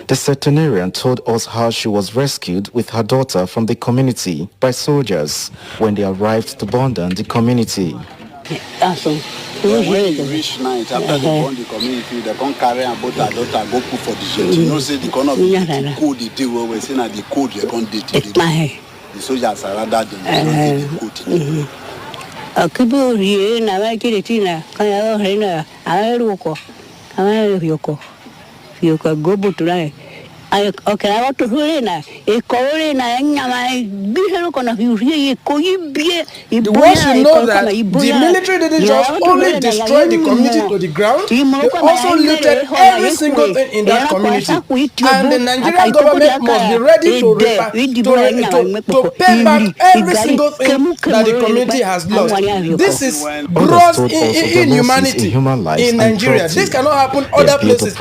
The centenarian told us how she was rescued with her daughter from the community by soldiers when they arrived to burn down the community. When you reach night, after they burn the community, they come carry and both her daughter go put for the shed. You know, say the corner of the code, the day where we're saying that the code, they can't date it. The soldiers are rather than the code. Akibu here na wakili tina kaya hena aeruko kama yuko gobu tulai ay okera watu hulena ikore na nyama bihero kona fiurie koyibie the ones who know that the military didn't just only destroy the community to the ground, they also looted every single thing in that community. And the Nigerian government must be ready to pay back every single thing that the community has lost. This is gross inhumanity in Nigeria. This cannot happen other places.